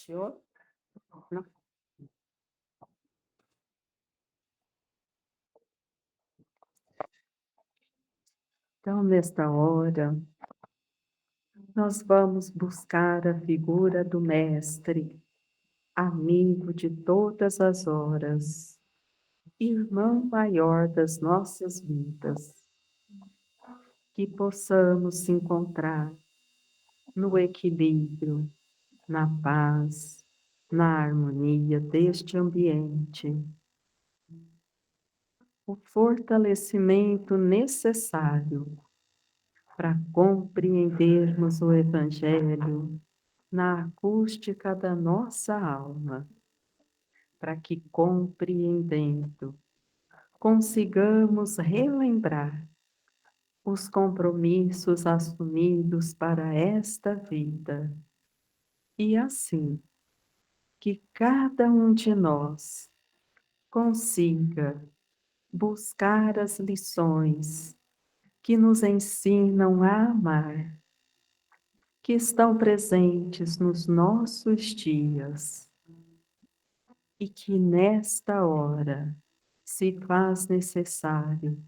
Senhor? Não. Então, nesta hora, nós vamos buscar a figura do Mestre, amigo de todas as horas, irmão maior das nossas vidas, que possamos encontrar no equilíbrio, na paz, na harmonia deste ambiente, o fortalecimento necessário para compreendermos o Evangelho na acústica da nossa alma, para que, compreendendo, consigamos relembrar os compromissos assumidos para esta vida e, assim, que cada um de nós consiga buscar as lições que nos ensinam a amar, que estão presentes nos nossos dias e que nesta hora se faz necessário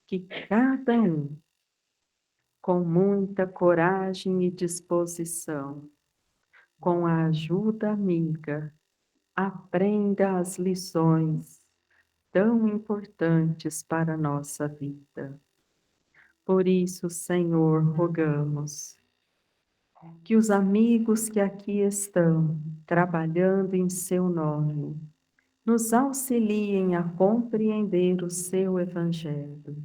que cada um, com muita coragem e disposição, com a ajuda amiga, aprenda as lições tão importantes para a nossa vida. Por isso, Senhor, rogamos que os amigos que aqui estão, trabalhando em seu nome, nos auxiliem a compreender o seu Evangelho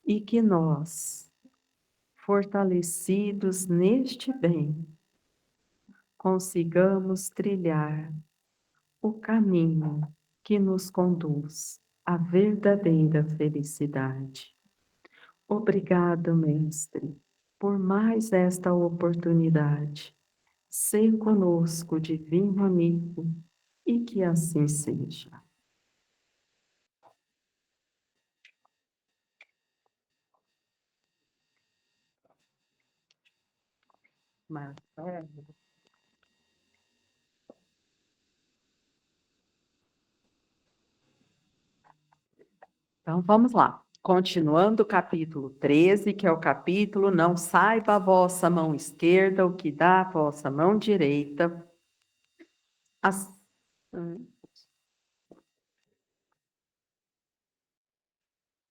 e que nós, fortalecidos neste bem, consigamos trilhar o caminho que nos conduz à verdadeira felicidade. Obrigado, Mestre, por mais esta oportunidade. Ser conosco, divino amigo, e que assim seja. Marcelo. Então, vamos lá. Continuando o capítulo 13, que é o capítulo Não saiba a vossa mão esquerda o que dá a vossa mão direita. As...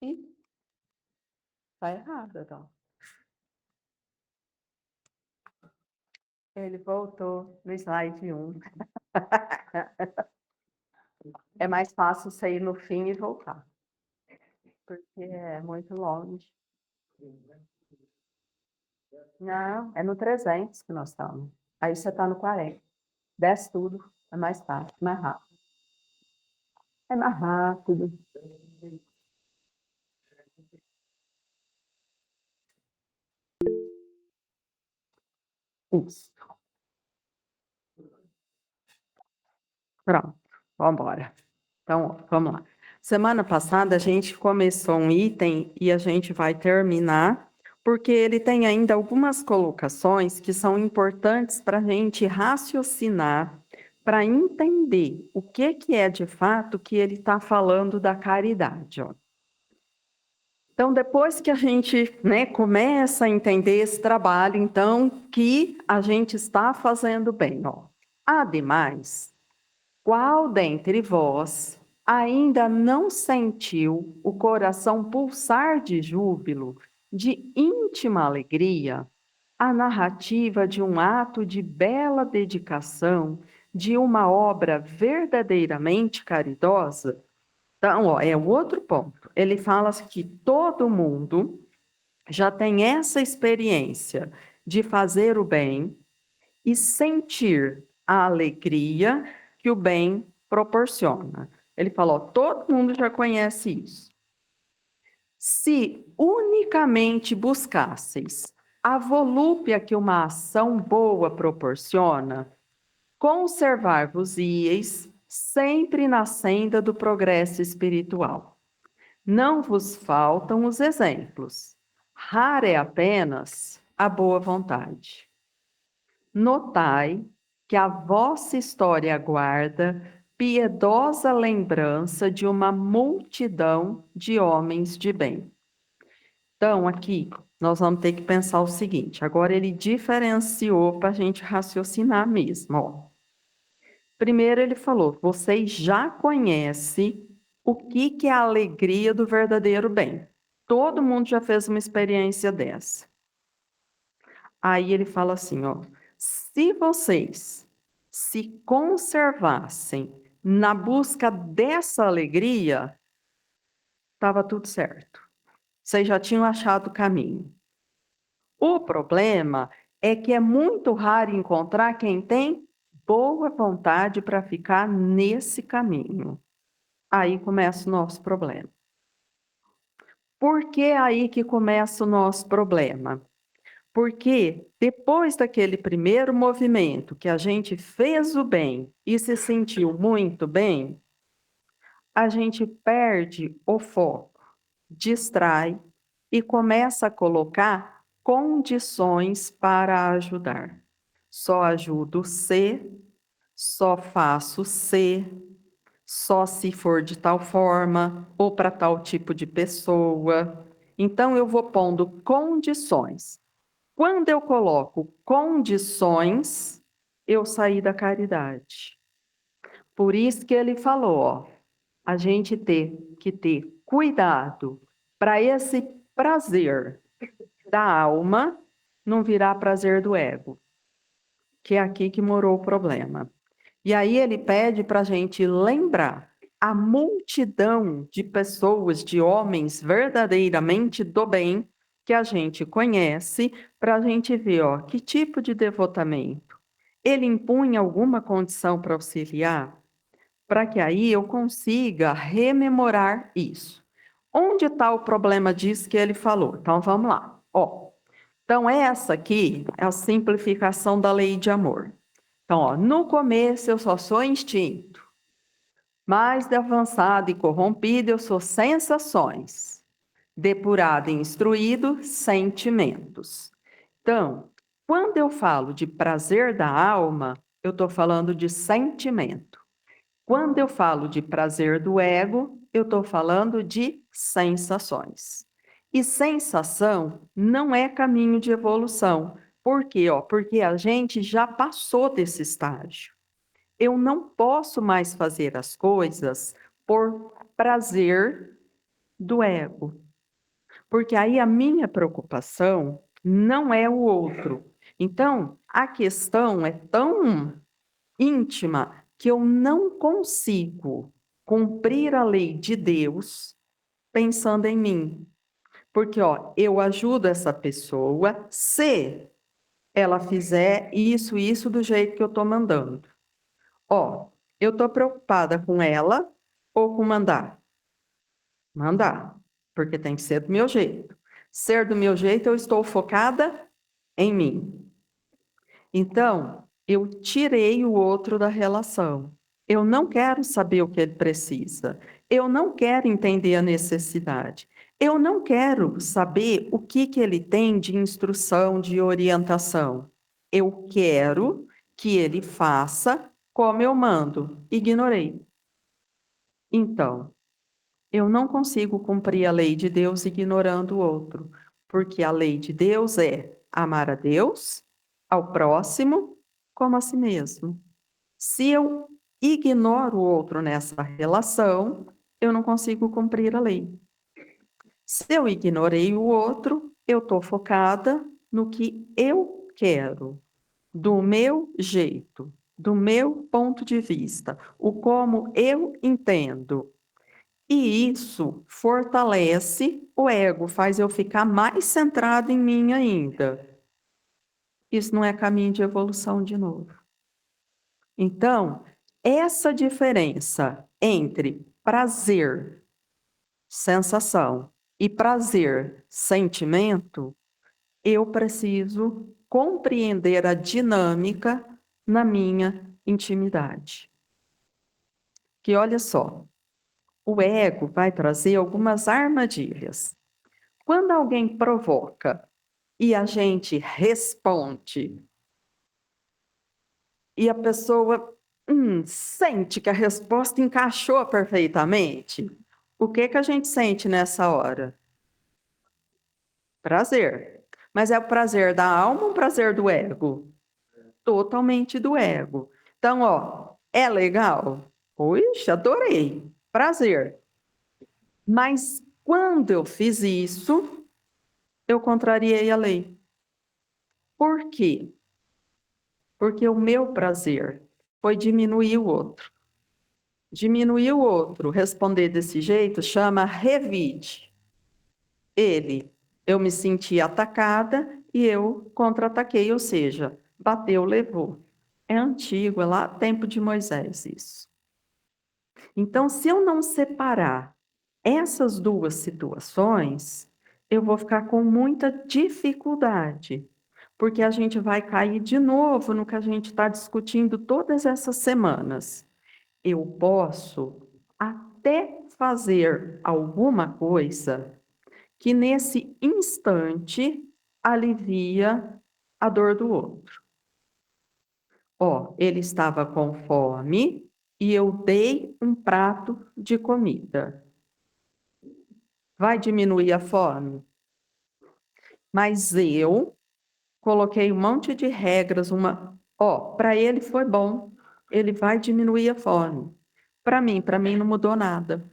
Ih, tá errado, então. Ele voltou no slide 1. É mais fácil sair no fim e voltar, porque é muito longe. Não, é no 300 que nós estamos. Aí você está no 40. Desce tudo, é mais fácil, mais rápido. É mais rápido. Isso. Pronto, vamos embora. Então, vamos lá. Semana passada a gente começou um item e a gente vai terminar, porque ele tem ainda algumas colocações que são importantes para a gente raciocinar, para entender o que é de fato que ele está falando da caridade. Ó. Então, depois que a gente começa a entender esse trabalho, então, que a gente está fazendo bem. Ó. Ademais, qual dentre vós ainda não sentiu o coração pulsar de júbilo, de íntima alegria, a narrativa de um ato de bela dedicação, de uma obra verdadeiramente caridosa? Então, ó, é o outro ponto. Ele fala que todo mundo já tem essa experiência de fazer o bem e sentir a alegria que o bem proporciona. Ele falou, todo mundo já conhece isso. Se unicamente buscasseis a volúpia que uma ação boa proporciona, conservar-vos-ieis sempre na senda do progresso espiritual. Não vos faltam os exemplos. Rara é apenas a boa vontade. notai que a vossa história guarda piedosa lembrança de uma multidão de homens de bem. Então, aqui, nós vamos ter que pensar o seguinte, agora ele diferenciou para a gente raciocinar mesmo, ó. Primeiro ele falou, vocês já conhecem o que é a alegria do verdadeiro bem. Todo mundo já fez uma experiência dessa. Aí ele fala assim, ó, se vocês se conservassem na busca dessa alegria, estava tudo certo. Vocês já tinham achado o caminho. O problema é que é muito raro encontrar quem tem boa vontade para ficar nesse caminho. Aí começa o nosso problema. Por que aí que começa o nosso problema? Porque depois daquele primeiro movimento que a gente fez o bem e se sentiu muito bem, a gente perde o foco, distrai e começa a colocar condições para ajudar. Só ajudo se, só faço se, só se for de tal forma ou para tal tipo de pessoa. Então eu vou pondo condições. Quando eu coloco condições, eu saí da caridade. Por isso que ele falou, ó, a gente ter que ter cuidado para esse prazer da alma não virar prazer do ego, que é aqui que morou o problema. E aí ele pede para a gente lembrar a multidão de pessoas, de homens verdadeiramente do bem, que a gente conhece, para a gente ver, ó, que tipo de devotamento. Ele impunha alguma condição para auxiliar? Para que aí eu consiga rememorar isso. Onde está o problema disso que ele falou? Então vamos lá. Ó, então essa aqui é a simplificação da lei de amor. Então, ó, no começo eu só sou instinto. Mais de avançado e corrompido eu sou sensações. Depurado e instruído, sentimentos. Então, quando eu falo de prazer da alma, eu estou falando de sentimento. Quando eu falo de prazer do ego, eu estou falando de sensações. E sensação não é caminho de evolução. Por quê? Porque a gente já passou desse estágio. Eu não posso mais fazer as coisas por prazer do ego. Porque aí a minha preocupação não é o outro. Então, a questão é tão íntima que eu não consigo cumprir a lei de Deus pensando em mim. Porque, ó, eu ajudo essa pessoa se ela fizer isso do jeito que eu estou mandando. Ó, eu estou preocupada com ela ou com mandar? Mandar, porque tem que ser do meu jeito. Ser do meu jeito, eu estou focada em mim. Então, eu tirei o outro da relação. Eu não quero saber o que ele precisa. Eu não quero entender a necessidade. Eu não quero saber o que ele tem de instrução, de orientação. Eu quero que ele faça como eu mando. Ignorei. Então, eu não consigo cumprir a lei de Deus ignorando o outro, porque a lei de Deus é amar a Deus, ao próximo, como a si mesmo. Se eu ignoro o outro nessa relação, eu não consigo cumprir a lei. Se eu ignorei o outro, eu estou focada no que eu quero, do meu jeito, do meu ponto de vista, o como eu entendo. E isso fortalece o ego, faz eu ficar mais centrado em mim ainda. Isso não é caminho de evolução de novo. Então, essa diferença entre prazer, sensação, e prazer, sentimento, eu preciso compreender a dinâmica na minha intimidade. Que olha só, o ego vai trazer algumas armadilhas. Quando alguém provoca e a gente responde e a pessoa sente que a resposta encaixou perfeitamente, o que que a gente sente nessa hora? Prazer. Mas é o prazer da alma ou o prazer do ego? Totalmente do ego. Então, ó, é legal? Puxa, adorei. Prazer. Mas quando eu fiz isso, eu contrariei a lei. Por quê? Porque o meu prazer foi diminuir o outro. Diminuir o outro, responder desse jeito, chama revide. Ele, eu me senti atacada e eu contra-ataquei, ou seja, bateu, levou. É antigo, é lá tempo de Moisés isso. Então, se eu não separar essas duas situações, eu vou ficar com muita dificuldade, porque a gente vai cair de novo no que a gente está discutindo todas essas semanas. Eu posso até fazer alguma coisa que nesse instante alivia a dor do outro. Ó, ele estava com fome e eu dei um prato de comida. Vai diminuir a fome? Mas eu coloquei um monte de regras, para ele foi bom, ele vai diminuir a fome. Para mim não mudou nada.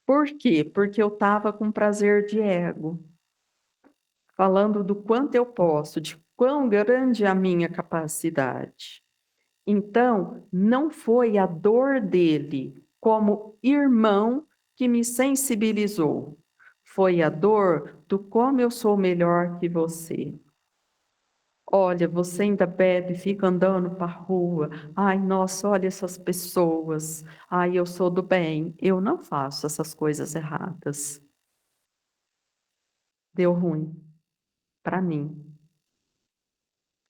Por quê? Porque eu estava com prazer de ego, falando do quanto eu posso, de quão grande é a minha capacidade. Então, não foi a dor dele como irmão que me sensibilizou. Foi a dor do como eu sou melhor que você. Olha, você ainda bebe, fica andando para a rua. Ai, nossa, olha essas pessoas. Ai, eu sou do bem. Eu não faço essas coisas erradas. Deu ruim para mim.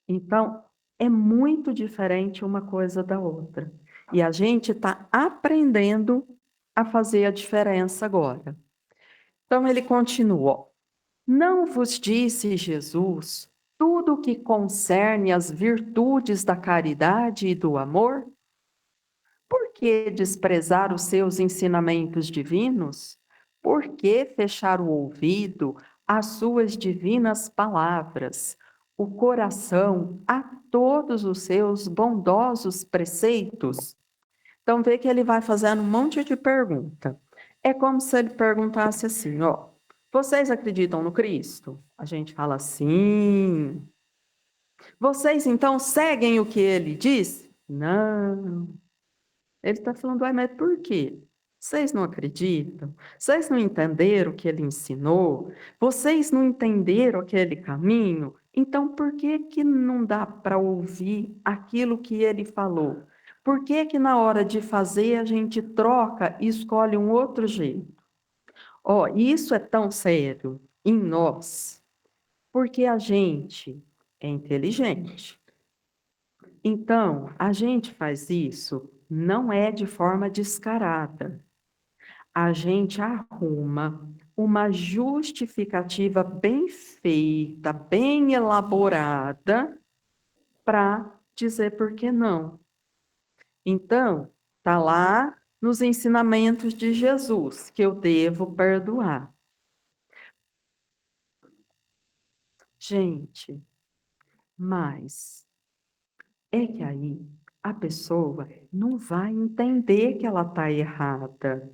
Então, é muito diferente uma coisa da outra. E a gente está aprendendo a fazer a diferença agora. Então, ele continuou: Não vos disse Jesus tudo o que concerne as virtudes da caridade e do amor? Por que desprezar os seus ensinamentos divinos? Por que fechar o ouvido às suas divinas palavras, o coração a todos os seus bondosos preceitos? Então, vê que ele vai fazendo um monte de pergunta. É como se ele perguntasse assim, ó, vocês acreditam no Cristo? A gente fala sim. Vocês, então, seguem o que ele diz? Não. Ele está falando, uai, mas por quê? Vocês não acreditam? Vocês não entenderam o que ele ensinou? Vocês não entenderam aquele caminho? Então, por que que não dá para ouvir aquilo que ele falou? Por que que na hora de fazer a gente troca e escolhe um outro jeito? Ó, isso é tão sério em nós, porque a gente é inteligente. Então, a gente faz isso não é de forma descarada. A gente arruma uma justificativa bem feita, bem elaborada, para dizer por que não. Então, está lá nos ensinamentos de Jesus que eu devo perdoar. Gente, mas é que aí a pessoa não vai entender que ela está errada.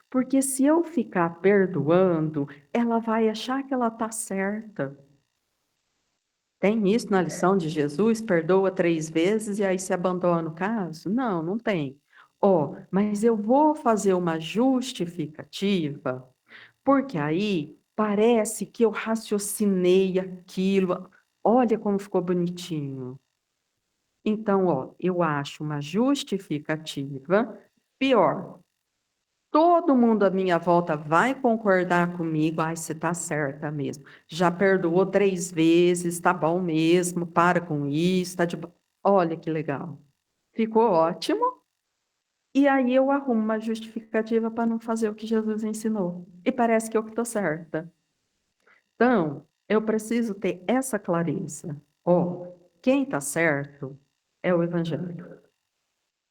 Porque se eu ficar perdoando, ela vai achar que ela está certa. Tem isso na lição de Jesus? Perdoa 3 vezes e aí se abandona o caso? Não, não tem. Ó, mas eu vou fazer uma justificativa, porque aí parece que eu raciocinei aquilo. Olha como ficou bonitinho. Então, ó, eu acho uma justificativa. Pior, todo mundo à minha volta vai concordar comigo. Ai, você está certa mesmo. Já perdoou 3 vezes, tá bom mesmo, para com isso, tá de... Olha que legal. Ficou ótimo. E aí eu arrumo uma justificativa para não fazer o que Jesus ensinou. E parece que eu que estou certa. Então, eu preciso ter essa clareza. Ó, quem está certo é o Evangelho,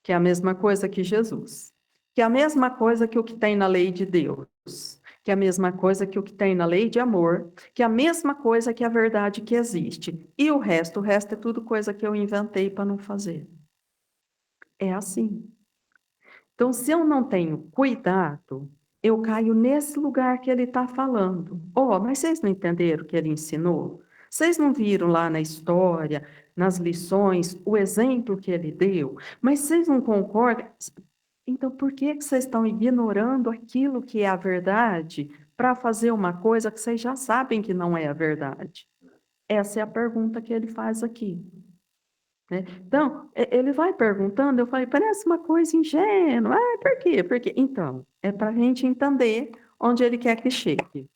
que é a mesma coisa que Jesus, que é a mesma coisa que o que tem na lei de Deus, que é a mesma coisa que o que tem na lei de amor, que é a mesma coisa que a verdade que existe. E o resto é tudo coisa que eu inventei para não fazer. É assim. Então, se eu não tenho cuidado, eu caio nesse lugar que ele está falando. Oh, mas vocês não entenderam o que ele ensinou? Vocês não viram lá na história, nas lições, o exemplo que ele deu? Mas vocês não concordam? Então, por que que vocês estão ignorando aquilo que é a verdade para fazer uma coisa que vocês já sabem que não é a verdade? Essa é a pergunta que ele faz aqui. Né? Então, ele vai perguntando, eu falei, parece uma coisa ingênua. Ah, por quê? Porque então, é para a gente entender onde ele quer que chegue.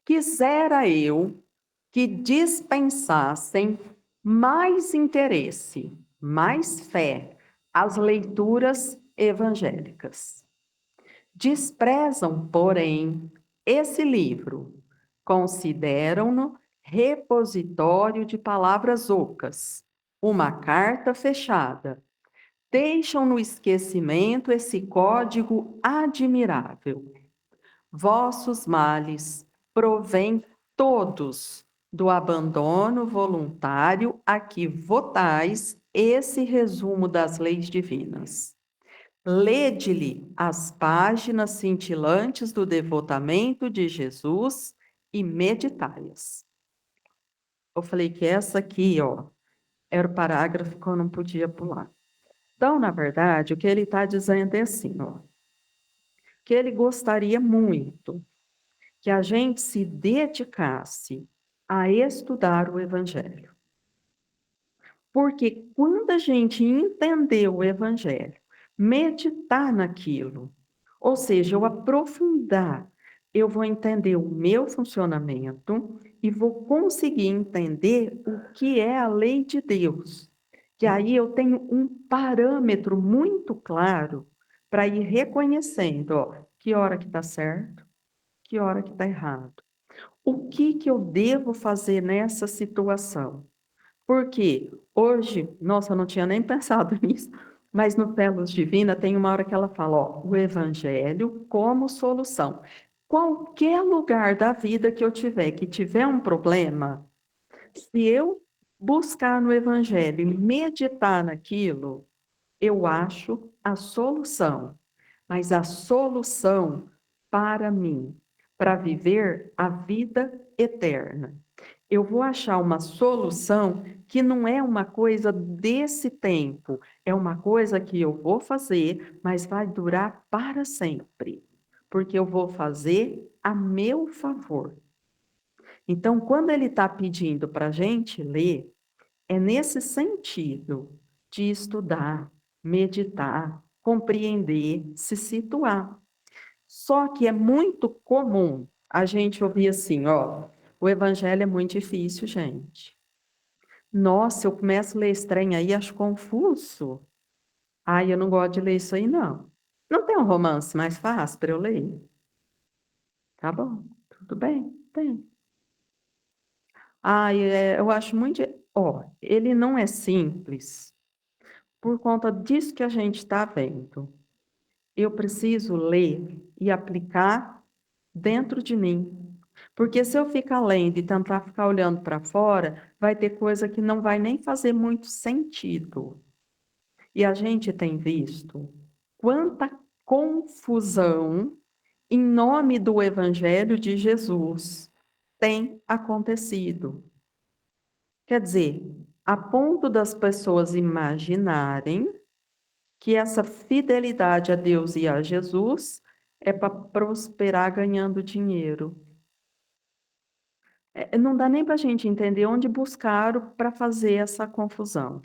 Quisera eu que dispensassem mais interesse, mais fé às leituras evangélicas. Desprezam, porém, esse livro, consideram-no repositório de palavras ocas, uma carta fechada. Deixam no esquecimento esse código admirável. Vossos males provêm todos do abandono voluntário a que votais esse resumo das leis divinas. Lede-lhe as páginas cintilantes do devotamento de Jesus e meditai-as. Eu falei que essa aqui, ó, era o parágrafo que eu não podia pular. Então, na verdade, o que ele está dizendo é assim, ó, que ele gostaria muito que a gente se dedicasse a estudar o Evangelho. Porque quando a gente entender o Evangelho, meditar naquilo, ou seja, eu aprofundar, eu vou entender o meu funcionamento e vou conseguir entender o que é a lei de Deus. Que aí eu tenho um parâmetro muito claro para ir reconhecendo, ó, que hora que está certo, que hora que está errado. O que que eu devo fazer nessa situação? Porque hoje, nossa, eu não tinha nem pensado nisso, mas no Telos Divina tem uma hora que ela fala, ó, o Evangelho como solução. Qualquer lugar da vida que eu tiver, que tiver um problema, se eu buscar no Evangelho e meditar naquilo, eu acho a solução. Mas a solução para mim, para viver a vida eterna. Eu vou achar uma solução que não é uma coisa desse tempo, é uma coisa que eu vou fazer, mas vai durar para sempre, porque eu vou fazer a meu favor. Então, quando ele está pedindo para a gente ler, é nesse sentido de estudar, meditar, compreender, se situar. Só que é muito comum a gente ouvir assim, ó, o evangelho é muito difícil, gente. Nossa, eu começo a ler estranho aí, acho confuso. Ai, eu não gosto de ler isso aí, não. Não tem um romance mais fácil para eu ler? Tá bom, tudo bem, tem. Ai, eu acho muito... Ó, ele não é simples por conta disso que a gente está vendo. Eu preciso ler e aplicar dentro de mim. Porque se eu ficar lendo e tentar ficar olhando para fora, vai ter coisa que não vai nem fazer muito sentido. E a gente tem visto quanta confusão em nome do Evangelho de Jesus tem acontecido. Quer dizer, a ponto das pessoas imaginarem que essa fidelidade a Deus e a Jesus é para prosperar ganhando dinheiro. Não dá nem para a gente entender onde buscaram para fazer essa confusão,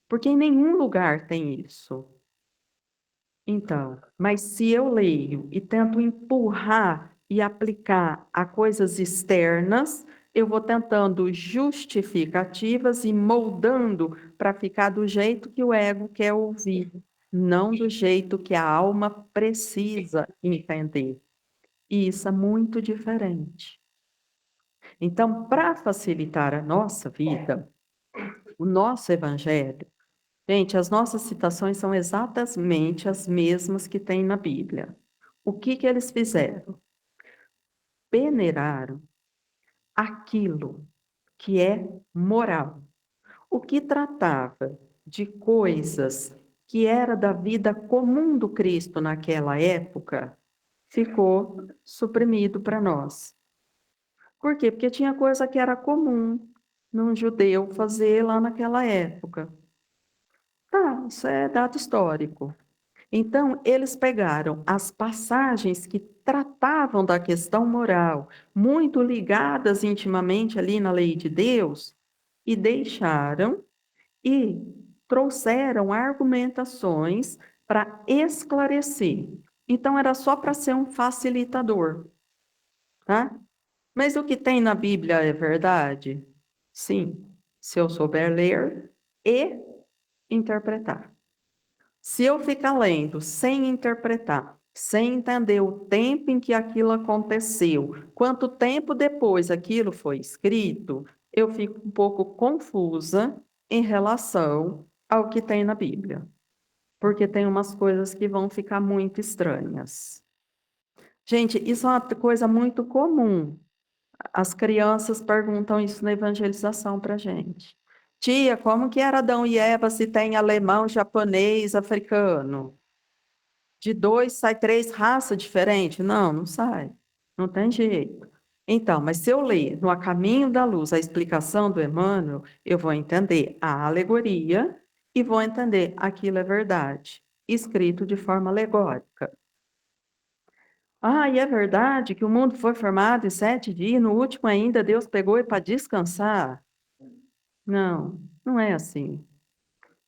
porque em nenhum lugar tem isso. Então, mas se eu leio e tento empurrar e aplicar a coisas externas, eu vou tentando justificativas e moldando para ficar do jeito que o ego quer ouvir, não do jeito que a alma precisa entender. E isso é muito diferente. Então, para facilitar a nossa vida, o nosso evangelho, gente, as nossas citações são exatamente as mesmas que tem na Bíblia. O que que eles fizeram? Veneraram aquilo que é moral. O que tratava de coisas que era da vida comum do Cristo naquela época, ficou suprimido para nós. Por quê? Porque tinha coisa que era comum num judeu fazer lá naquela época. Tá, isso é dado histórico. Então, eles pegaram as passagens que tratavam da questão moral, muito ligadas intimamente ali na lei de Deus, e deixaram e trouxeram argumentações para esclarecer. Então, era só para ser um facilitador, tá? Mas o que tem na Bíblia é verdade? Sim, se eu souber ler e interpretar. Se eu ficar lendo sem interpretar, sem entender o tempo em que aquilo aconteceu, quanto tempo depois aquilo foi escrito, eu fico um pouco confusa em relação ao que tem na Bíblia. Porque tem umas coisas que vão ficar muito estranhas. Gente, isso é uma coisa muito comum. As crianças perguntam isso na evangelização para gente. Tia, como que era Adão e Eva se tem alemão, japonês, africano? De dois sai três raças diferentes? Não, não sai. Não tem jeito. Então, mas se eu ler no A Caminho da Luz a explicação do Emmanuel, eu vou entender a alegoria e vou entender aquilo é verdade, escrito de forma alegórica. Ah, e é verdade que o mundo foi formado em 7 dias, e no último ainda Deus pegou e para descansar? Não, não é assim.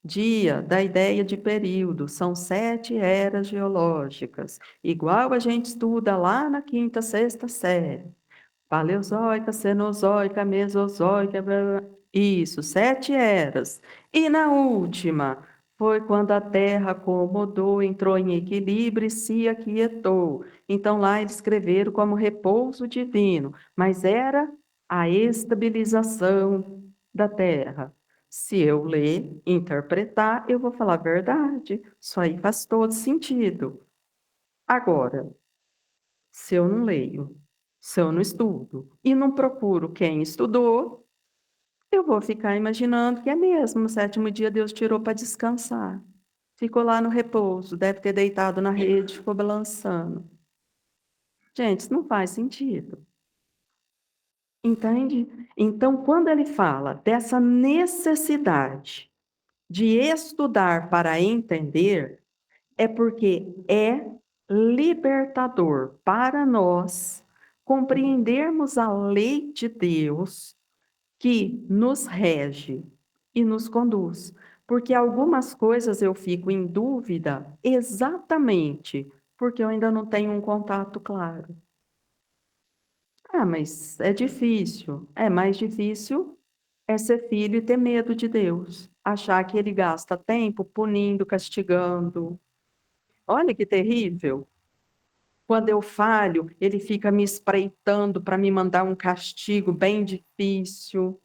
Dia da ideia de período, são 7 eras geológicas, igual a gente estuda lá na quinta, sexta série. Paleozoica, Cenozoica, Mesozoica, blá, blá, blá. Isso, 7 eras. E na última, foi quando a Terra acomodou, entrou em equilíbrio e se aquietou. Então lá eles escreveram como repouso divino, mas era a estabilização da Terra. Se eu ler, interpretar, eu vou falar a verdade. Isso aí faz todo sentido. Agora, se eu não leio, se eu não estudo e não procuro quem estudou, eu vou ficar imaginando que é mesmo. No 7º dia, Deus tirou para descansar. Ficou lá no repouso, deve ter deitado na rede, ficou balançando. Gente, isso não faz sentido. Entende? Então, quando ele fala dessa necessidade de estudar para entender, é porque é libertador para nós compreendermos a lei de Deus que nos rege e nos conduz. Porque algumas coisas eu fico em dúvida exatamente porque eu ainda não tenho um contato claro. Ah, mas é difícil. É mais difícil é ser filho e ter medo de Deus. Achar que ele gasta tempo punindo, castigando. Olha que terrível. Quando eu falho, ele fica me espreitando para me mandar um castigo bem difícil.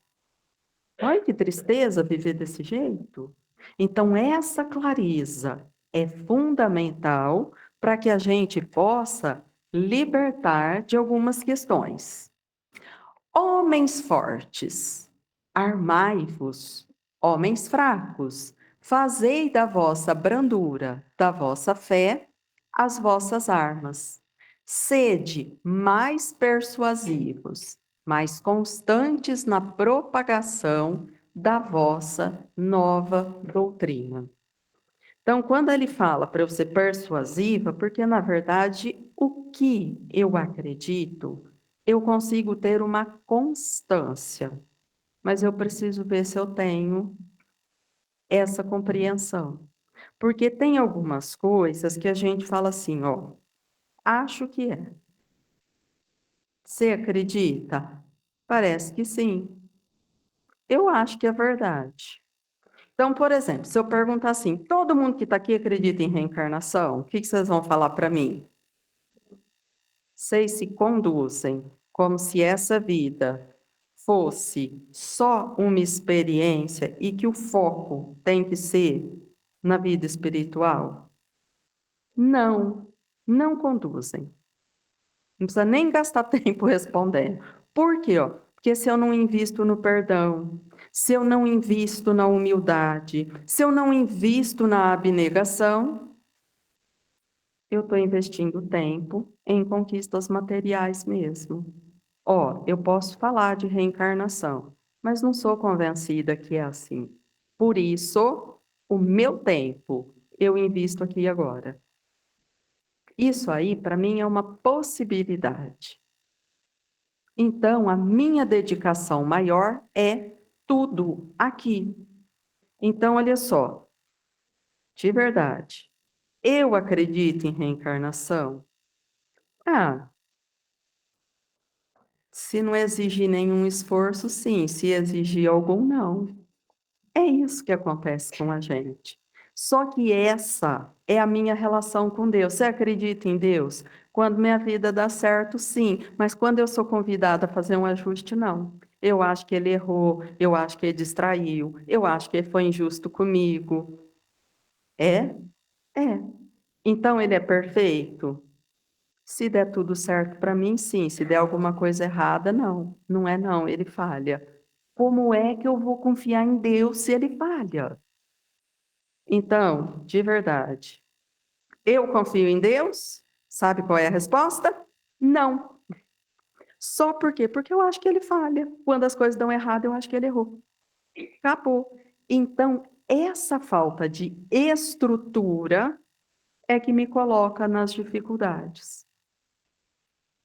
Olha que tristeza viver desse jeito. Então, essa clareza é fundamental para que a gente possa libertar de algumas questões. Homens fortes, armai-vos, homens fracos, fazei da vossa brandura, da vossa fé, as vossas armas. Sede mais persuasivos, mais constantes na propagação da vossa nova doutrina. Então, quando ele fala para eu ser persuasiva, porque na verdade o que eu acredito, eu consigo ter uma constância, mas eu preciso ver se eu tenho essa compreensão. Porque tem algumas coisas que a gente fala assim, ó, acho que é. Você acredita? Parece que sim. Eu acho que é verdade. Então, por exemplo, se eu perguntar assim, todo mundo que está aqui acredita em reencarnação? O que vocês vão falar para mim? Vocês se conduzem como se essa vida fosse só uma experiência e que o foco tem que ser na vida espiritual? Não, não conduzem. Não precisa nem gastar tempo respondendo. Por quê? Ó? Porque se eu não invisto no perdão, se eu não invisto na humildade, se eu não invisto na abnegação, eu estou investindo tempo em conquistas materiais mesmo. Ó, eu posso falar de reencarnação, mas não sou convencida que é assim. Por isso, o meu tempo eu invisto aqui e agora. Isso aí, para mim, é uma possibilidade. Então, a minha dedicação maior é tudo aqui. Então, olha só, de verdade, eu acredito em reencarnação? Ah, se não exigir nenhum esforço, sim. Se exigir algum, não. É isso que acontece com a gente. Só que essa é a minha relação com Deus. Você acredita em Deus? Quando minha vida dá certo, sim. Mas quando eu sou convidada a fazer um ajuste, não. Eu acho que ele errou, eu acho que ele distraiu, eu acho que ele foi injusto comigo. É? É. Então ele é perfeito? Se der tudo certo para mim, sim. Se der alguma coisa errada, não. Não é não, ele falha. Como é que eu vou confiar em Deus se ele falha? Então, de verdade, eu confio em Deus? Sabe qual é a resposta? Não. Só por quê? Porque eu acho que ele falha. Quando as coisas dão errado, eu acho que ele errou. Acabou. Então, essa falta de estrutura é que me coloca nas dificuldades.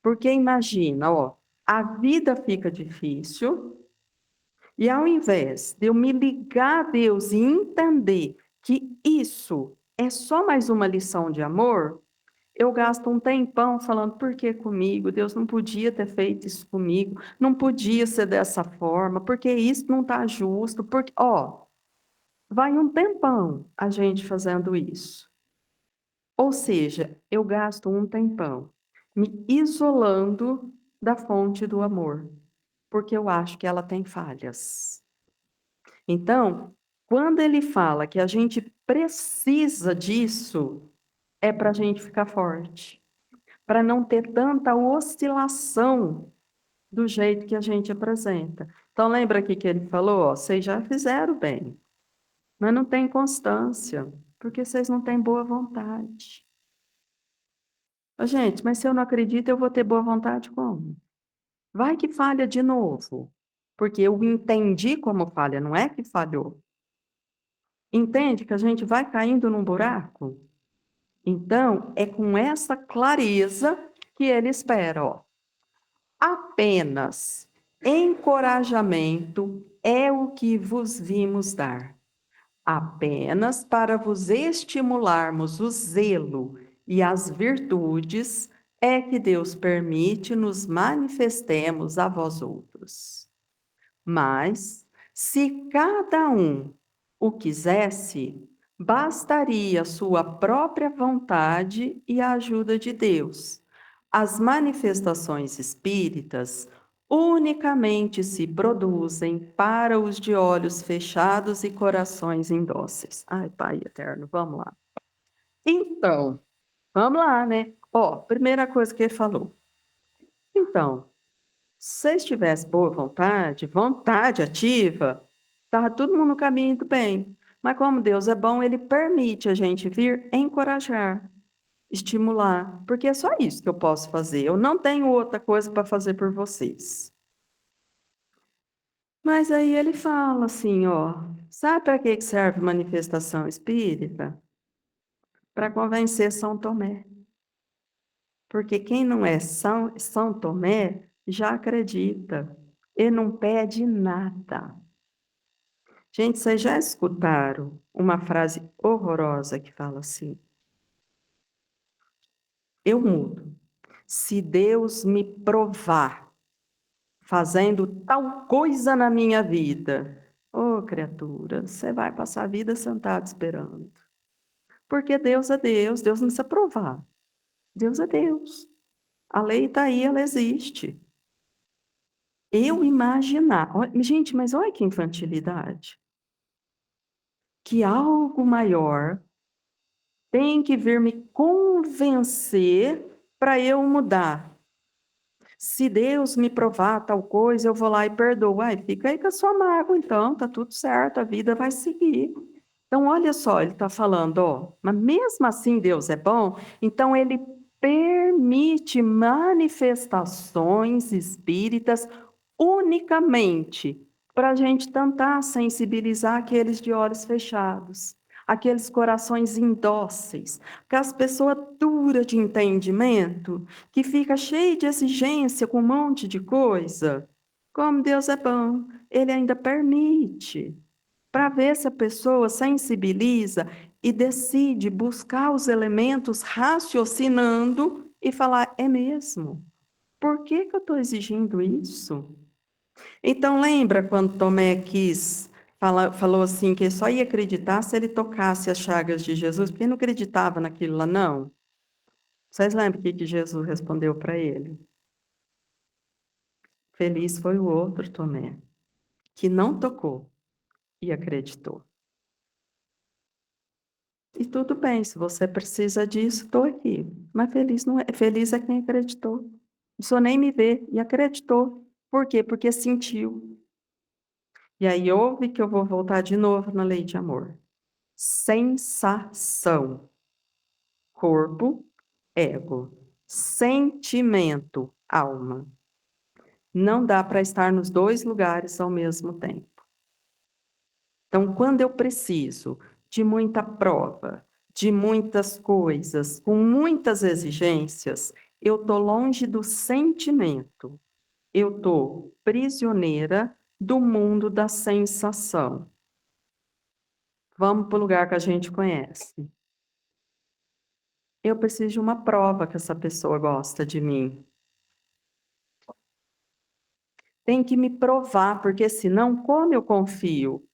Porque imagina, ó, a vida fica difícil e ao invés de eu me ligar a Deus e entender que isso é só mais uma lição de amor, eu gasto um tempão falando, por que comigo? Deus não podia ter feito isso comigo, não podia ser dessa forma, porque isso não está justo, porque, ó, vai um tempão a gente fazendo isso. Ou seja, eu gasto um tempão me isolando da fonte do amor, porque eu acho que ela tem falhas. Então, quando ele fala que a gente precisa disso, é para a gente ficar forte, para não ter tanta oscilação do jeito que a gente apresenta. Então, lembra aqui que ele falou, ó, vocês já fizeram bem, mas não tem constância, porque vocês não têm boa vontade. Ô, gente, mas se eu não acredito, eu vou ter boa vontade como? Vai que falha de novo, porque eu entendi como falha, não é que falhou. Entende que a gente vai caindo num buraco? Então, é com essa clareza que ele espera, ó. Apenas encorajamento é o que vos vimos dar, apenas para vos estimularmos o zelo e as virtudes é que Deus permite nos manifestemos a vós outros. Mas, se cada um o quisesse, bastaria sua própria vontade e a ajuda de Deus. As manifestações espíritas unicamente se produzem para os de olhos fechados e corações indóceis. Ai, Pai eterno, vamos lá. Então, vamos lá, né? Ó, primeira coisa que ele falou. Então, se vocês tivessem boa vontade, vontade ativa, estava todo mundo no caminho do bem. Mas como Deus é bom, Ele permite a gente vir encorajar, estimular, porque é só isso que eu posso fazer. Eu não tenho outra coisa para fazer por vocês. Mas aí ele fala assim, ó, sabe para que serve manifestação espírita? Para convencer São Tomé. Porque quem não é São Tomé já acredita. Ele não pede nada. Gente, vocês já escutaram uma frase horrorosa que fala assim: eu mudo. Se Deus me provar fazendo tal coisa na minha vida, ô criatura, você vai passar a vida sentado esperando. Porque Deus é Deus, Deus não precisa provar. Deus é Deus. A lei está aí, ela existe. Eu imaginar, gente, mas olha que infantilidade, que algo maior tem que vir me convencer para eu mudar. Se Deus me provar tal coisa, eu vou lá e perdoo. Ai, fica aí com a sua mágoa, então, tá tudo certo, a vida vai seguir. Então, olha só, ele está falando, ó, mas mesmo assim Deus é bom, então ele permite manifestações espíritas unicamente para a gente tentar sensibilizar aqueles de olhos fechados, aqueles corações indóceis, porque as pessoas duras de entendimento, que fica cheio de exigência com um monte de coisa, como Deus é bom, ele ainda permite para ver se a pessoa sensibiliza e decide buscar os elementos raciocinando e falar, é mesmo? Por que que eu estou exigindo isso? Então, lembra quando Tomé falou assim, que só ia acreditar se ele tocasse as chagas de Jesus, porque ele não acreditava naquilo lá, não? Vocês lembram o que que Jesus respondeu para ele? Feliz foi o outro Tomé, que não tocou e acreditou. E tudo bem, se você precisa disso, estou aqui. Mas feliz não é, feliz é quem acreditou. Não precisou nem me ver e acreditou. Por quê? Porque sentiu. E aí ouve que eu vou voltar de novo na lei de amor. Sensação, corpo, ego. Sentimento, alma. Não dá para estar nos dois lugares ao mesmo tempo. Então, quando eu preciso de muita prova, de muitas coisas, com muitas exigências, eu estou longe do sentimento. Eu estou prisioneira do mundo da sensação. Vamos para o lugar que a gente conhece. Eu preciso de uma prova que essa pessoa gosta de mim. Tem que me provar, porque senão, como eu confio?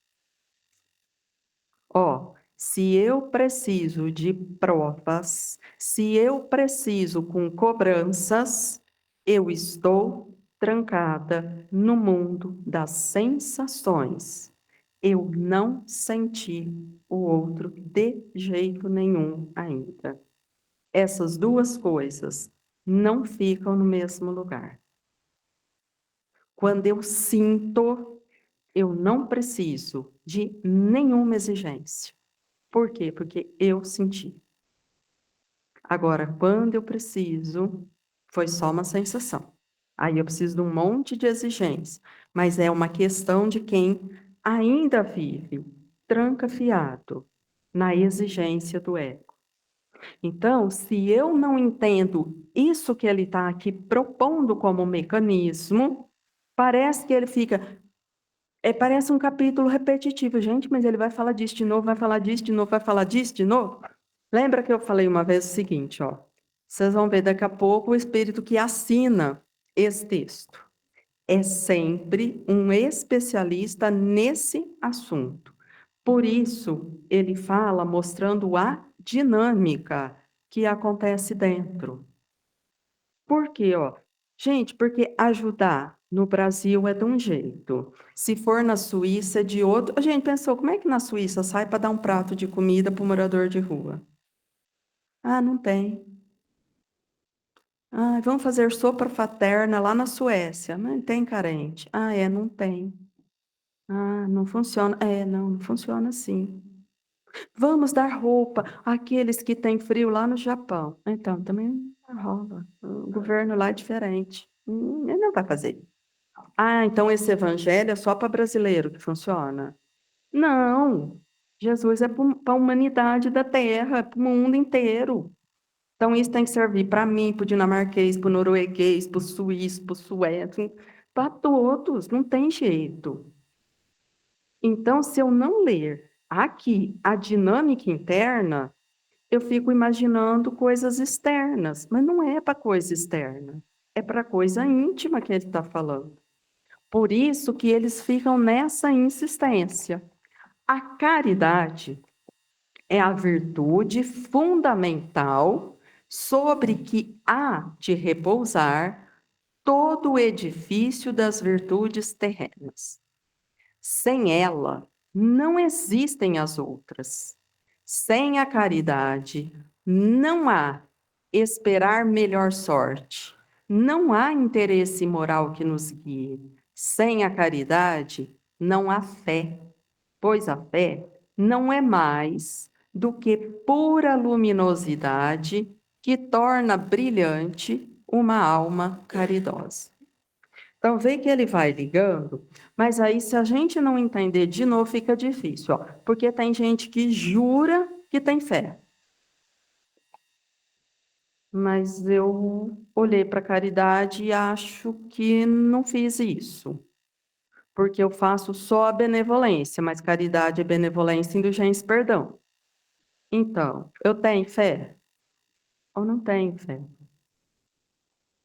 Ó, se eu preciso de provas, se eu preciso com cobranças, eu estou trancada no mundo das sensações. Eu não senti o outro de jeito nenhum ainda. Essas duas coisas não ficam no mesmo lugar. Quando eu sinto, eu não preciso de nenhuma exigência. Por quê? Porque eu senti. Agora, quando eu preciso, foi só uma sensação. Aí eu preciso de um monte de exigência, mas é uma questão de quem ainda vive trancafiado na exigência do ego. Então, se eu não entendo isso que ele está aqui propondo como mecanismo, parece que ele fica. Parece um capítulo repetitivo, gente, mas ele vai falar disso de novo, vai falar disso de novo, vai falar disso de novo. Lembra que eu falei uma vez o seguinte, ó. Vocês vão ver daqui a pouco o espírito que assina esse texto. É sempre um especialista nesse assunto. Por isso, ele fala mostrando a dinâmica que acontece dentro. Por quê, ó? Gente, porque ajudar no Brasil é de um jeito. Se for na Suíça, é de outro. A gente pensou, como é que na Suíça sai para dar um prato de comida para o morador de rua? Ah, não tem. Ah, vamos fazer sopa fraterna lá na Suécia. Não tem carente. Ah, não tem. Ah, não funciona. Não funciona assim. Vamos dar roupa àqueles que têm frio lá no Japão. Então, também não rola. O governo lá é diferente. Ele não vai fazer. Ah, então esse evangelho é só para brasileiro que funciona? Não. Jesus é para a humanidade da Terra, para o mundo inteiro. Então, isso tem que servir para mim, para o dinamarquês, para o norueguês, para o suíço, para o sueco, para todos, não tem jeito. Então, se eu não ler aqui a dinâmica interna, eu fico imaginando coisas externas, mas não é para coisa externa, é para coisa íntima que ele está falando. Por isso que eles ficam nessa insistência. A caridade é a virtude fundamental sobre que há de repousar todo o edifício das virtudes terrenas. Sem ela, não existem as outras. Sem a caridade, não há esperar melhor sorte. Não há interesse moral que nos guie. Sem a caridade, não há fé, pois a fé não é mais do que pura luminosidade que torna brilhante uma alma caridosa. Então, vê que ele vai ligando, mas aí, se a gente não entender de novo, fica difícil, ó, porque tem gente que jura que tem fé. Mas eu olhei para a caridade e acho que não fiz isso, porque eu faço só a benevolência, mas caridade é benevolência, indulgência e perdão. Então, eu tenho fé ou não tenho fé?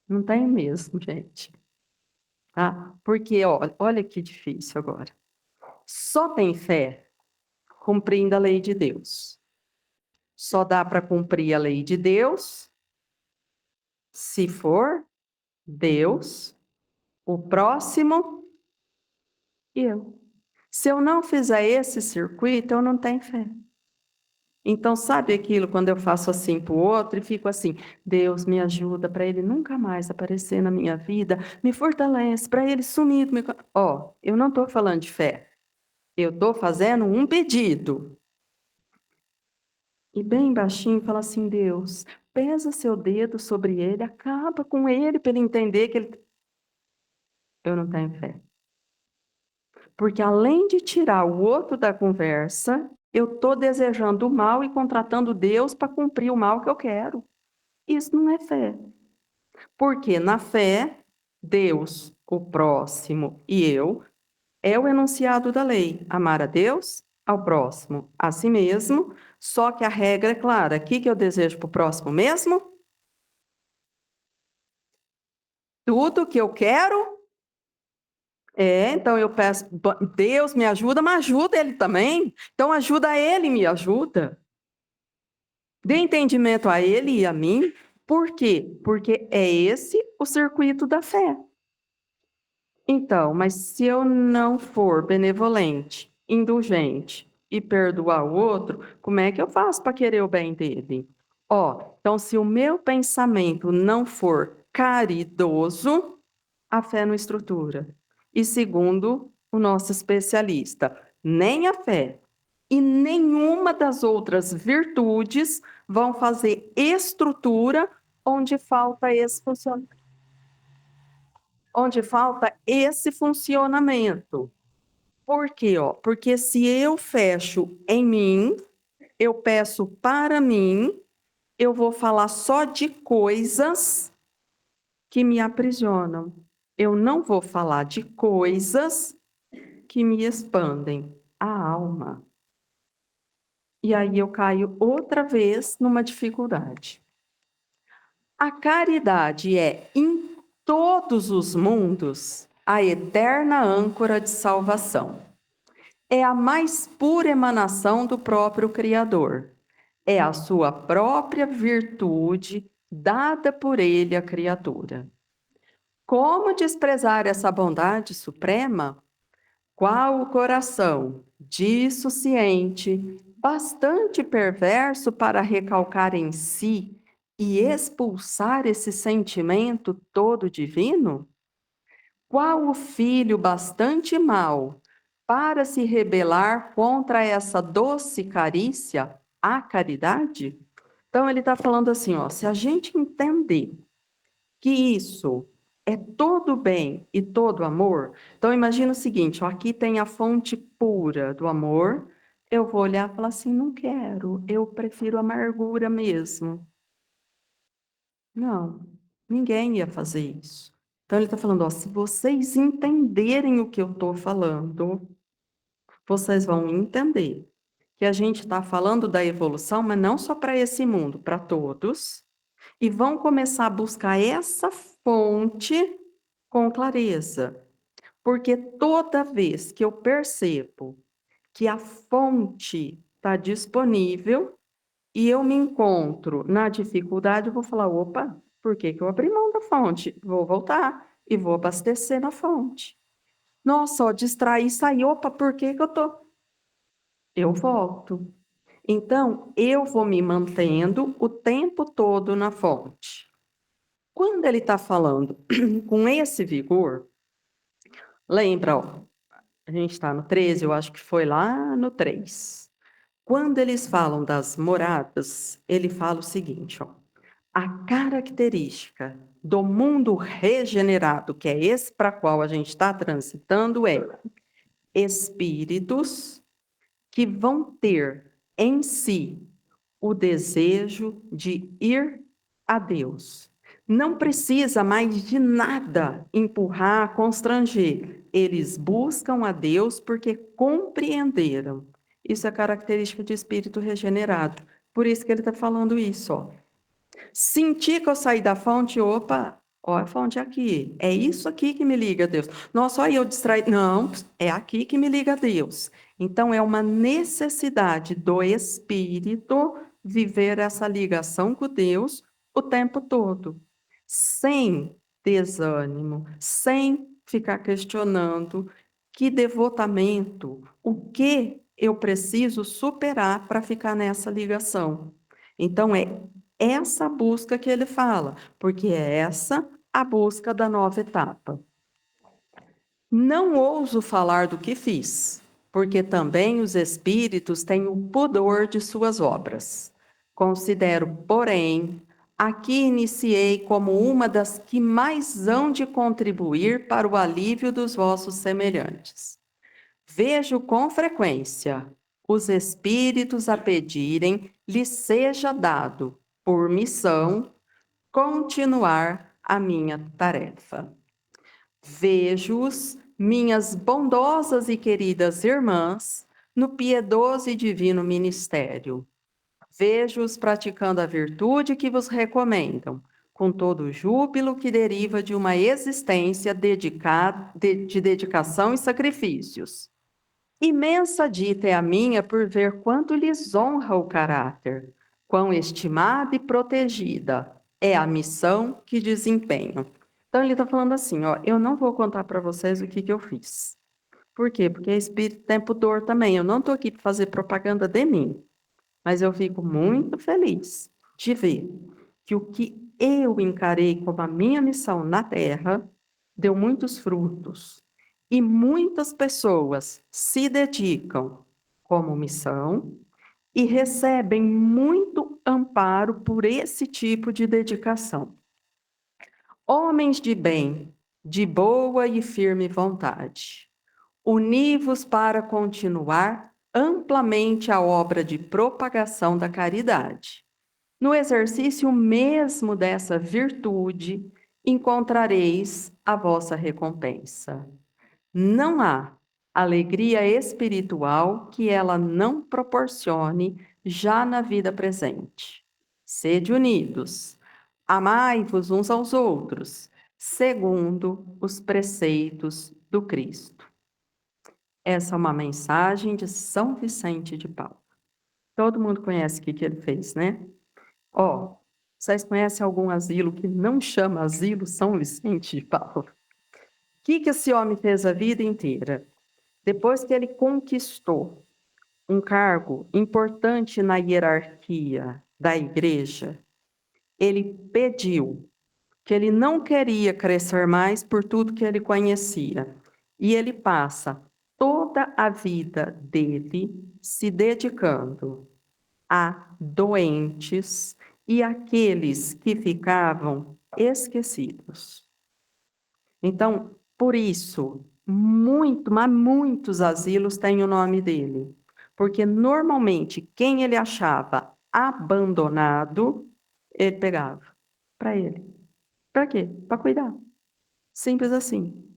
Não tenho mesmo, gente. Tá? Porque, ó, olha que difícil agora. Só tem fé cumprindo a lei de Deus. Só dá para cumprir a lei de Deus se for Deus, o próximo e eu. Se eu não fizer esse circuito, eu não tenho fé. Então, sabe aquilo quando eu faço assim para o outro e fico assim, Deus me ajuda para ele nunca mais aparecer na minha vida, me fortalece para ele sumir. Ó, eu não estou falando de fé, eu estou fazendo um pedido. E bem baixinho fala assim, Deus, pesa seu dedo sobre ele, acaba com ele para ele entender que ele... Eu não tenho fé. Porque além de tirar o outro da conversa, eu estou desejando o mal e contratando Deus para cumprir o mal que eu quero. Isso não é fé. Porque na fé, Deus, o próximo e eu, é o enunciado da lei. Amar a Deus, ao próximo, a si mesmo, só que a regra é clara. O que eu desejo para o próximo mesmo? Tudo que eu quero então eu peço, Deus me ajuda, mas ajuda ele também. Então ajuda ele, me ajuda. Dê entendimento a ele e a mim. Por quê? Porque é esse o circuito da fé. Então, mas se eu não for benevolente, indulgente e perdoar o outro, como é que eu faço para querer o bem dele? Então se o meu pensamento não for caridoso, a fé não estrutura. E segundo o nosso especialista, nem a fé e nenhuma das outras virtudes vão fazer estrutura onde falta esse funcionamento. Onde falta esse funcionamento. Por quê? Porque se eu fecho em mim, eu peço para mim, eu vou falar só de coisas que me aprisionam. Eu não vou falar de coisas que me expandem a alma. E aí eu caio outra vez numa dificuldade. A caridade é, em todos os mundos, a eterna âncora de salvação. É a mais pura emanação do próprio Criador. É a sua própria virtude dada por ele à criatura. Como desprezar essa bondade suprema? Qual o coração dissociente, bastante perverso para recalcar em si e expulsar esse sentimento todo divino? Qual o filho bastante mau para se rebelar contra essa doce carícia, a caridade? Então ele está falando assim, se a gente entender que isso é todo bem e todo amor, então imagina o seguinte, aqui tem a fonte pura do amor, eu vou olhar e falar assim, não quero, eu prefiro amargura mesmo. Não, ninguém ia fazer isso. Então ele está falando, se vocês entenderem o que eu estou falando, vocês vão entender que a gente está falando da evolução, mas não só para esse mundo, para todos, e vão começar a buscar essa fonte com clareza. Porque toda vez que eu percebo que a fonte está disponível e eu me encontro na dificuldade, eu vou falar, opa, por que eu abri mão da fonte? Vou voltar. e vou abastecer na fonte. Nossa, ó, distraí, saí, opa, por que que eu tô? Eu volto. Então, eu vou me mantendo o tempo todo na fonte. Quando ele está falando com esse vigor, lembra, ó, a gente está no 13, eu acho que foi lá no 3. Quando eles falam das moradas, ele fala o seguinte, ó, a característica do mundo regenerado, que é esse para qual a gente está transitando, é espíritos que vão ter em si o desejo de ir a Deus. Não precisa mais de nada empurrar, constranger. Eles buscam a Deus porque compreenderam. Isso é característica de espírito regenerado. Por isso que ele está falando isso, ó. Senti que eu saí da fonte, opa, ó, a fonte é aqui. É isso aqui que me liga a Deus. Nossa, olha eu distraí. Não, é aqui que me liga a Deus. Então, é uma necessidade do espírito viver essa ligação com Deus o tempo todo, sem desânimo, sem ficar questionando que devotamento, o que eu preciso superar para ficar nessa ligação. Então, é essa busca que ele fala, porque é essa a busca da nova etapa. Não ouso falar do que fiz, porque também os espíritos têm o pudor de suas obras. Considero, porém, a que iniciei como uma das que mais hão de contribuir para o alívio dos vossos semelhantes. Vejo com frequência os espíritos a pedirem lhes seja dado, por missão, continuar a minha tarefa. Vejo-os, minhas bondosas e queridas irmãs, no piedoso e divino ministério. Vejo-os praticando a virtude que vos recomendam, com todo o júbilo que deriva de uma existência de dedicação e sacrifícios. Imensa dita é a minha por ver quanto lhes honra o caráter, quão estimada e protegida é a missão que desempenham. Então, ele está falando assim, ó, eu não vou contar para vocês o que eu fiz. Por quê? Porque é espírito tem pudor também. Eu não estou aqui para fazer propaganda de mim, mas eu fico muito feliz de ver que o que eu encarei como a minha missão na Terra deu muitos frutos. E muitas pessoas se dedicam como missão e recebem muito amparo por esse tipo de dedicação. Homens de bem, de boa e firme vontade, uni-vos para continuar amplamente a obra de propagação da caridade. No exercício mesmo dessa virtude, encontrareis a vossa recompensa. Não há alegria espiritual que ela não proporcione já na vida presente. Sede unidos, amai-vos uns aos outros, segundo os preceitos do Cristo. Essa é uma mensagem de São Vicente de Paulo. Todo mundo conhece o que ele fez, né? Ó, vocês conhecem algum asilo que não chama Asilo São Vicente de Paulo? O que esse homem fez a vida inteira? Depois que ele conquistou um cargo importante na hierarquia da igreja, ele pediu que ele não queria crescer mais por tudo que ele conhecia. E ele passa toda a vida dele se dedicando a doentes e aqueles que ficavam esquecidos. Então, por isso, mas muitos asilos têm o nome dele, porque normalmente quem ele achava abandonado, ele pegava para ele. Para quê? Para cuidar. Simples assim.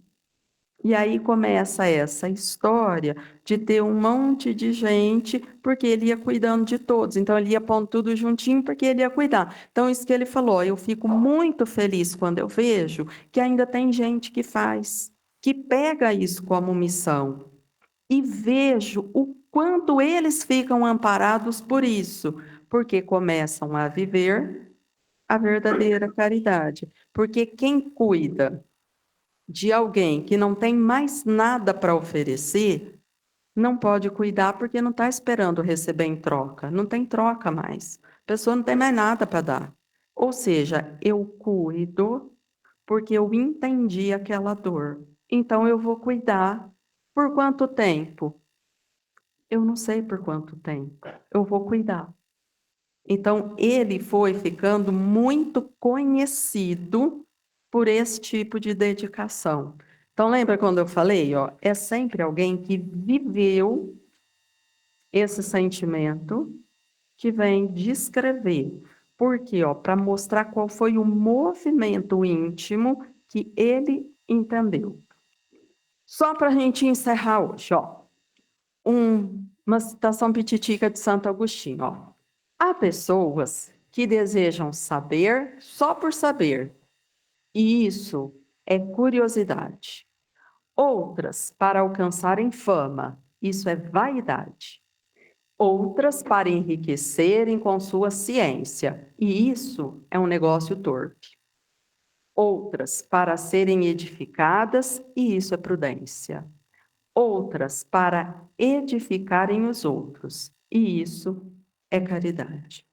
E aí começa essa história de ter um monte de gente, porque ele ia cuidando de todos. Então, ele ia pondo tudo juntinho, porque ele ia cuidar. Então, isso que ele falou, eu fico muito feliz quando eu vejo que ainda tem gente que faz, que pega isso como missão. E vejo o quanto eles ficam amparados por isso, porque começam a viver a verdadeira caridade. Porque quem cuida de alguém que não tem mais nada para oferecer, não pode cuidar porque não está esperando receber em troca. Não tem troca mais. A pessoa não tem mais nada para dar. Ou seja, eu cuido porque eu entendi aquela dor. Então eu vou cuidar. Por quanto tempo? Eu não sei por quanto tempo. Eu vou cuidar. Então ele foi ficando muito conhecido por esse tipo de dedicação. Então lembra quando eu falei, ó, é sempre alguém que viveu esse sentimento que vem descrever. Por quê? Para mostrar qual foi o movimento íntimo que ele entendeu. Só para a gente encerrar hoje, ó, uma citação pititica de Santo Agostinho. Ó. Há pessoas que desejam saber só por saber, e isso é curiosidade. Outras para alcançarem fama, isso é vaidade. Outras para enriquecerem com sua ciência, e isso é um negócio torpe. Outras para serem edificadas, e isso é prudência. Outras para edificarem os outros, e isso é caridade.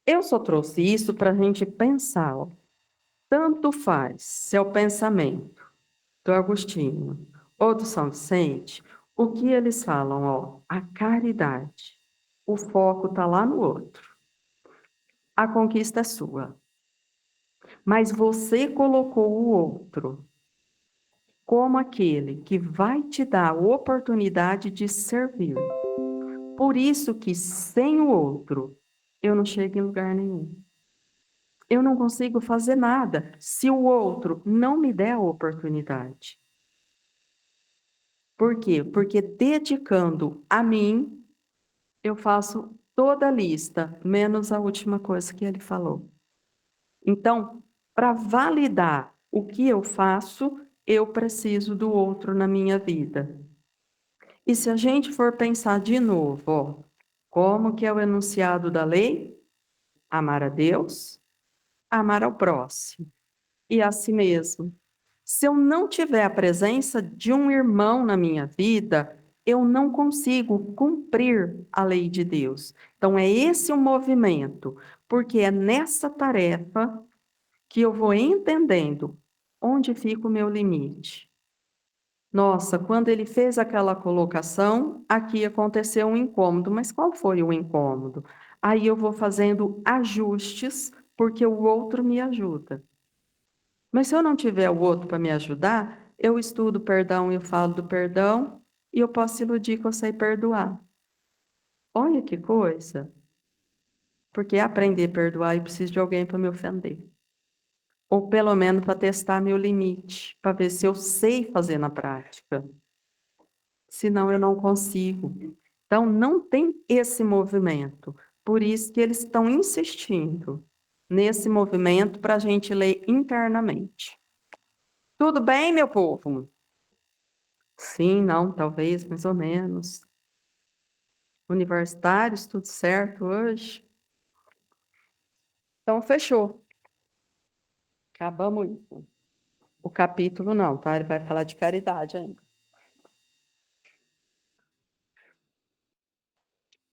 Eu só trouxe isso para a gente pensar, ó. Tanto faz se é o pensamento do Agostinho ou do São Vicente, o que eles falam, ó, a caridade. O foco está lá no outro. A conquista é sua. Mas você colocou o outro como aquele que vai te dar a oportunidade de servir. Por isso que sem o outro, eu não chego em lugar nenhum. Eu não consigo fazer nada se o outro não me der a oportunidade. Por quê? Porque dedicando a mim, eu faço toda a lista, menos a última coisa que ele falou. Então, para validar o que eu faço, eu preciso do outro na minha vida. E se a gente for pensar de novo, ó, como que é o enunciado da lei? Amar a Deus, amar ao próximo e a si mesmo. Se eu não tiver a presença de um irmão na minha vida, eu não consigo cumprir a lei de Deus. Então, é esse o movimento, porque é nessa tarefa que eu vou entendendo onde fica o meu limite. Nossa, quando ele fez aquela colocação, aqui aconteceu um incômodo, mas qual foi o incômodo? Aí eu vou fazendo ajustes, porque o outro me ajuda. Mas se eu não tiver o outro para me ajudar, eu estudo perdão e eu falo do perdão, e eu posso iludir que eu sei perdoar. Olha que coisa! Porque aprender a perdoar, eu preciso de alguém para me ofender. Ou pelo menos para testar meu limite, para ver se eu sei fazer na prática. Senão eu não consigo. Então, não tem esse movimento. Por isso que eles estão insistindo nesse movimento para a gente ler internamente. Tudo bem, meu povo? Sim, não, talvez, mais ou menos. Universitários, tudo certo hoje? Então, fechou. Acabamos isso. O capítulo não, tá? Ele vai falar de caridade ainda.